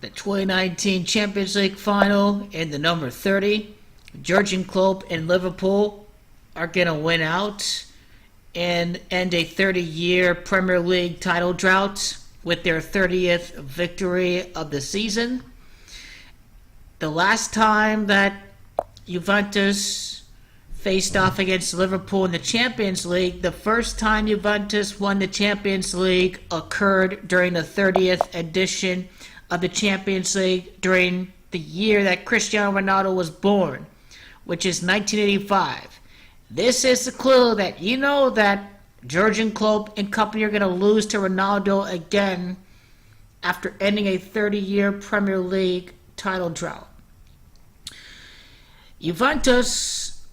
the 2019 Champions League final in the number 30. Jurgen Klopp and Liverpool are going to win out and end a 30-year Premier League title drought with their 30th victory of the season. The last time that Juventus faced off against Liverpool in the Champions League, the first time Juventus won the Champions League occurred during the 30th edition of the Champions League during the year that Cristiano Ronaldo was born, which is 1985. This is the clue that you know that Jurgen Klopp and company are going to lose to Ronaldo again after ending a 30-year Premier League title drought. Juventus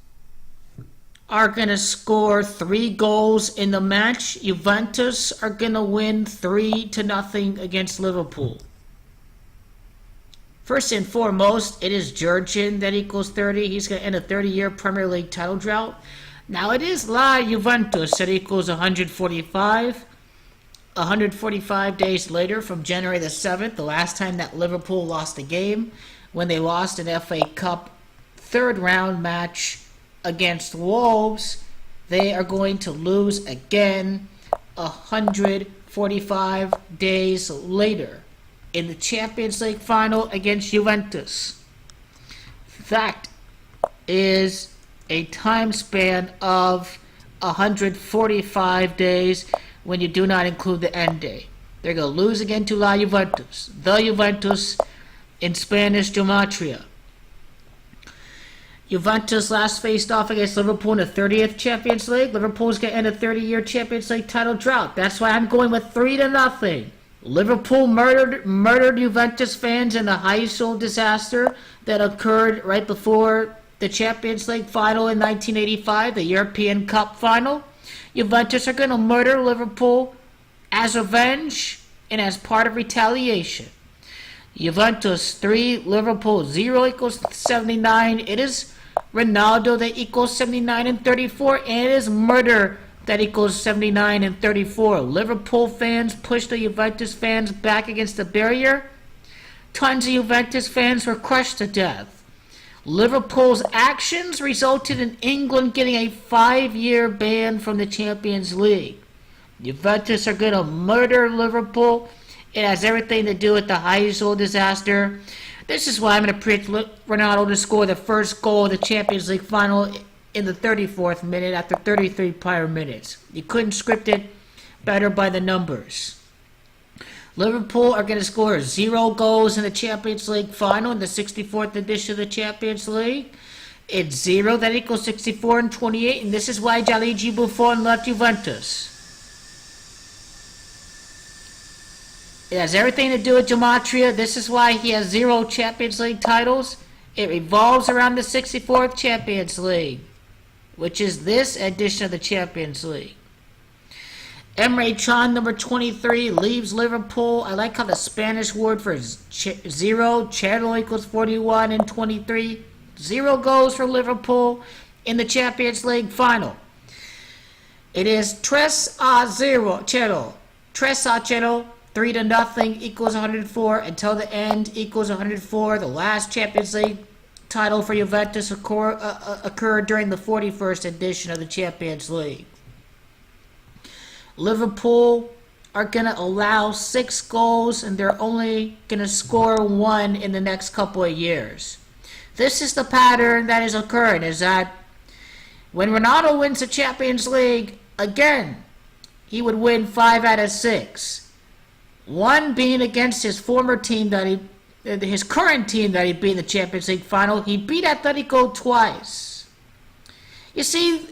are going to score 3 goals in the match. Juventus are going to win 3-0 against Liverpool. First and foremost, it is Jurgen that equals 30. He's going to end a 30-year Premier League title drought. Now, it is La Juventus that equals 145. 145 days later, from January the 7th, the last time that Liverpool lost a game, when they lost an FA Cup third-round match against Wolves, they are going to lose again 145 days later in the Champions League final against Juventus. That is a time span of 145 days when you do not include the end day. They're going to lose again to La Juventus, the Juventus in Spanish Gematria. Juventus last faced off against Liverpool in the 30th Champions League. Liverpool's going to end a 30-year Champions League title drought. That's why I'm going with 3-0. Liverpool murdered Juventus fans in the Heysel Disaster that occurred right before the Champions League final in 1985, the European Cup final. Juventus are going to murder Liverpool as revenge and as part of retaliation. Juventus 3, Liverpool 0 equals 79. It is Ronaldo that equals 79 and 34, and it is murder that equals 79 and 34. Liverpool fans pushed the Juventus fans back against the barrier. Tons of Juventus fans were crushed to death. Liverpool's actions resulted in England getting a 5-year ban from the Champions League. Juventus are going to murder Liverpool. It has everything to do with the Heysel Disaster. This is why I'm going to predict Ronaldo to score the first goal of the Champions League final in the 34th minute after 33 prior minutes. You couldn't script it better by the numbers. Liverpool are going to score 0 goals in the Champions League final in the 64th edition of the Champions League. It's 0. That equals 64 and 28. And this is why Gianluigi Buffon left Juventus. It has everything to do with Gematria. This is why he has 0 Champions League titles. It revolves around the 64th Champions League, which is this edition of the Champions League. Emre Can, number 23, leaves Liverpool. I like how the Spanish word for 0, Channel equals 41 and 23. 0 goes for Liverpool in the Champions League final. It is 3-0, Channel. 3-0. 3-0 equals 104 until the end equals 104. The last Champions League title for Juventus occurred during the 41st edition of the Champions League. Liverpool are going to allow 6 goals and they're only going to score 1 in the next couple of years. This is the pattern that is occurring, is that when Ronaldo wins the Champions League, again, he would win 5 out of 6. 1 being against his former team his current team that he beat in the Champions League final. He beat Atletico twice. You see,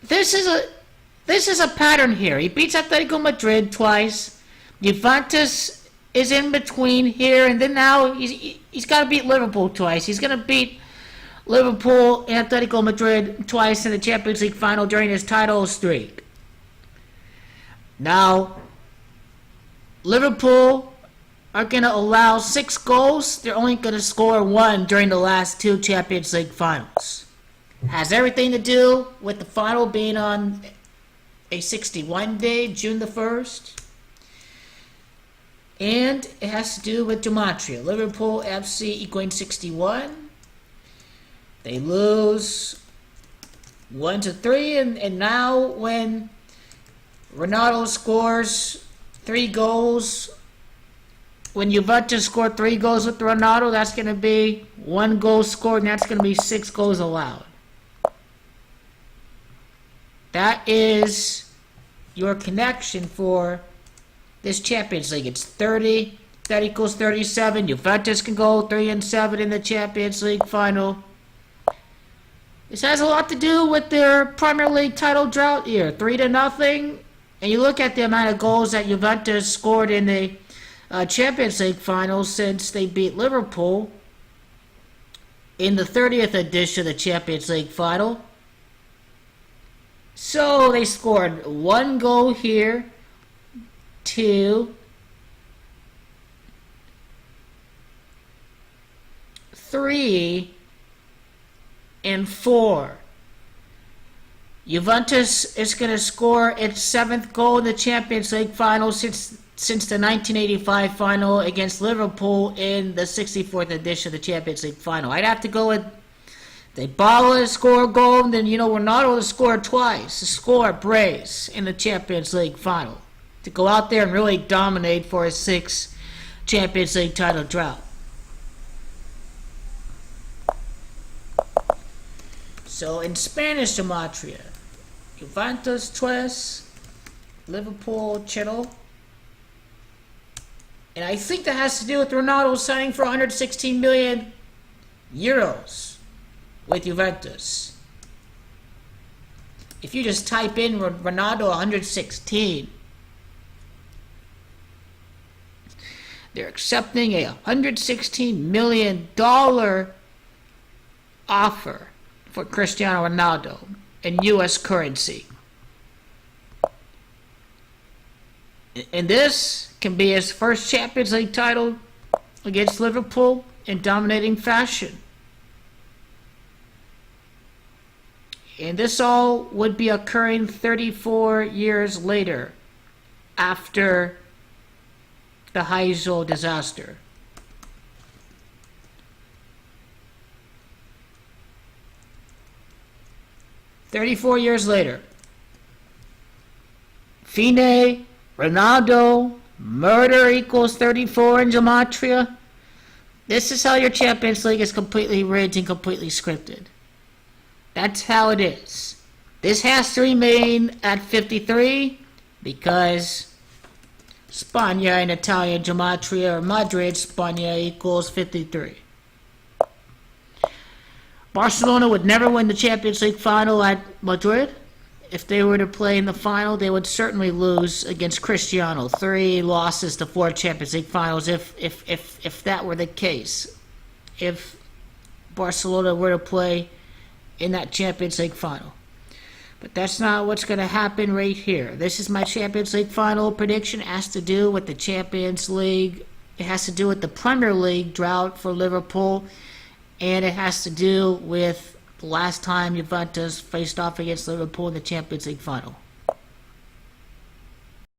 this is a pattern here. He beats Atletico Madrid twice. Juventus is in between here, and then now he's got to beat Liverpool twice. He's going to beat Liverpool and Atletico Madrid twice in the Champions League final during his title streak. Now, Liverpool are going to allow 6 goals. They're only going to score 1 during the last 2 Champions League finals. Has everything to do with the final being on a 61 day, June the 1st. And it has to do with Gematria. Liverpool FC equaling 61. They lose 1-3, and now when Ronaldo scores 3 goals, when Juventus score 3 goals with Ronaldo, that's going to be 1 goal scored, and that's going to be 6 goals allowed. That is your connection for this Champions League. It's 30. That equals 37. Juventus can go 3-7 in the Champions League final. This has a lot to do with their Premier League title drought here. 3-0. And you look at the amount of goals that Juventus scored in the Champions League final since they beat Liverpool in the 30th edition of the Champions League final. So they scored 1 goal here, 2, 3, and 4. Juventus is going to score its 7th goal in the Champions League final since the 1985 final against Liverpool in the 64th edition of the Champions League final. I'd have to go with Dybala to score a goal, and then, Ronaldo to score twice, to score a brace in the Champions League final, to go out there and really dominate for a 6th Champions League title drought. So in Spanish Gematria, Juventus 3, Liverpool 0. And I think that has to do with Ronaldo signing for 116 million euros with Juventus. If you just type in Ronaldo 116, they're accepting a $116 million offer for Cristiano Ronaldo in U.S. currency. And this can be his first Champions League title against Liverpool in dominating fashion. And this all would be occurring 34 years later, after the Heysel Disaster. "34 years later. Fine, Ronaldo, murder equals 34 in Gematria. This is how your Champions League is completely rigged and completely scripted. That's how it is. This has to remain at 53 because Spagna in Italian Gematria, or Madrid, Spagna equals 53. Barcelona would never win the Champions League final at Madrid. If they were to play in the final, they would certainly lose against Cristiano. 3 losses to 4 Champions League finals if that were the case. If Barcelona were to play in that Champions League final. But that's not what's going to happen right here. This is my Champions League final prediction. It has to do with the Champions League. It has to do with the Premier League drought for Liverpool. And it has to do with the last time Juventus faced off against Liverpool in the Champions League final.